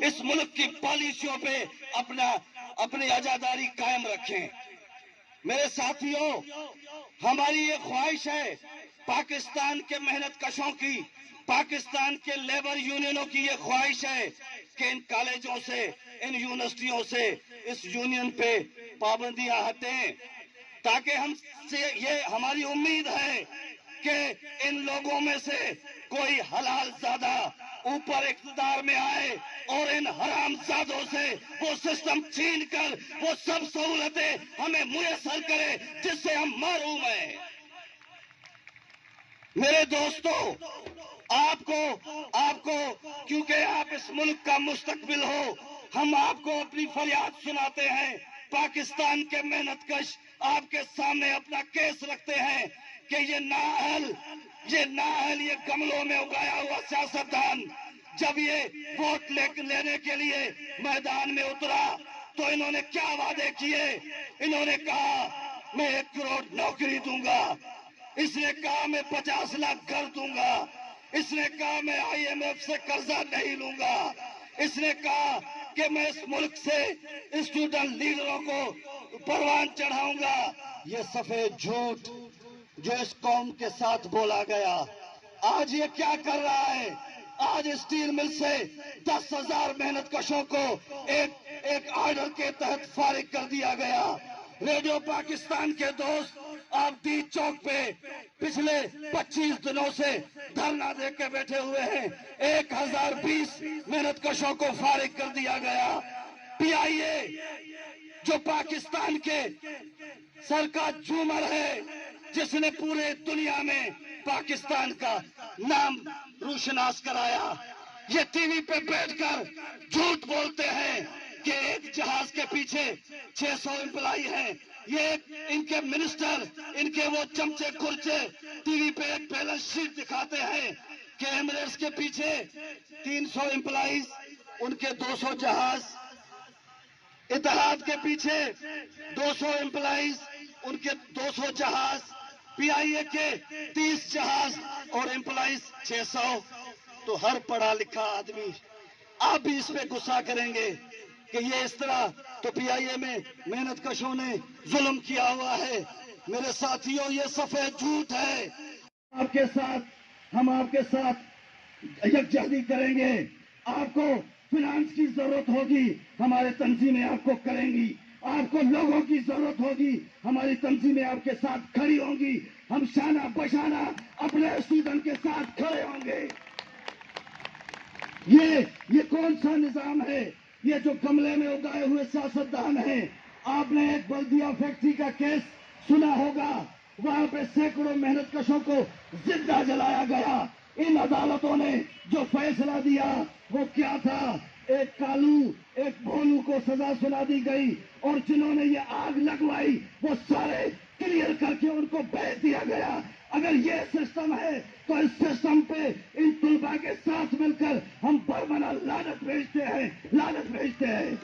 اس ملک کی پالیسیوں پہ اپنی عزاداری قائم رکھیں۔ میرے ساتھیوں، ہماری یہ خواہش ہے، پاکستان کے محنت کشوں کی، پاکستان کے لیبر یونینوں کی یہ خواہش ہے کہ ان کالجوں سے، ان یونیورسٹیوں سے اس یونین پہ پابندیاں ہٹیں، تاکہ یہ ہماری امید ہے کہ ان لوگوں میں سے کوئی حلال زادہ اوپر اقتدار میں آئے اور ان حرام زادوں سے وہ سسٹم چھین کر وہ سب سہولتیں ہمیں میسر کرے جس سے ہم محروم ہیں۔ میرے دوستو، آپ کو کیونکہ آپ اس ملک کا مستقبل ہو، ہم آپ کو اپنی فریاد سناتے ہیں۔ پاکستان کے محنت کش آپ کے سامنے اپنا کیس رکھتے ہیں کہ یہ نااہل یہ گملوں میں اگایا ہوا سیاستدان جب یہ ووٹ لینے کے لیے میدان میں اترا تو انہوں نے کیا وعدے کیے؟ انہوں نے کہا میں 1 کروڑ نوکری دوں گا، اس نے کہا میں 50 لاکھ گھر دوں گا، اس نے کہا میں IMF سے قرضہ نہیں لوں گا، اس نے کہا کہ میں اس ملک سے اسٹوڈنٹ لیڈروں کو پروان چڑھاؤں گا۔ یہ سفید جھوٹ جو اس قوم کے ساتھ بولا گیا، آج یہ کیا کر رہا ہے؟ آج اسٹیل مل سے 10,000 محنت کشوں کو ایک آرڈر کے تحت فارغ کر دیا گیا۔ ریڈیو پاکستان کے دوست آپ ڈی چوک پہ پچھلے 25 دنوں سے دھرنا دے کے بیٹھے ہوئے ہیں۔ 1020 محنت کشوں کو فارغ کر دیا گیا۔ PIA جو پاکستان کے سر کا جھومر ہے، جس نے پورے دنیا میں پاکستان کا نام روشناس کرایا، یہ ٹی وی پہ بیٹھ کر جھوٹ بولتے ہیں کہ ایک جہاز کے پیچھے 600 امپلائی ہیں۔ یہ ان کے منسٹر، ان کے وہ چمچے کھرچے ٹی وی پہ ایک بیلنس شیٹ دکھاتے ہیں کہ ایمریٹس کے پیچھے 300 امپلائیز، ان کے 200 جہاز، اتحاد کے پیچھے 200 امپلائیز، ان کے 200 جہاز، PIA کے 30 جہاز اور امپلائیز 600۔ تو ہر پڑھا لکھا آدمی آپ بھی اس پہ غصہ کریں گے کہ یہ اس طرح تو PIA میں محنت کشوں نے ظلم کیا ہوا ہے۔ میرے ساتھیوں، یہ سفید جھوٹ ہے۔ ہم آپ کے ساتھ یکجہتی کریں گے۔ آپ کو فنانس کی ضرورت ہوگی، ہمارے تنظیمیں آپ کو کریں گی۔ آپ کو لوگوں کی ضرورت ہوگی، ہماری تنظیمیں آپ کے ساتھ کھڑی ہوں گی۔ ہم شانہ بشانہ اپنے اسٹوڈنٹ کے ساتھ کھڑے ہوں گے۔ یہ کون سا نظام ہے؟ یہ جو گملے میں اگائے ہوئے سیاستدان ہیں۔ آپ نے ایک بلدیہ فیکٹری کا کیس سنا ہوگا، وہاں پہ سینکڑوں محنت کشوں کو زندہ جلایا گیا۔ ان عدالتوں نے جو فیصلہ دیا وہ کیا تھا؟ ایک کالو، ایک بھولو کو سزا سنا دی گئی، اور جنہوں نے یہ آگ لگوائی وہ سارے کلیئر کر کے ان کو بھیج دیا گیا۔ اگر یہ سسٹم ہے تو اس سسٹم پہ ان طلباء کے ساتھ مل کر ہم برمنا لعنت بھیجتے ہیں۔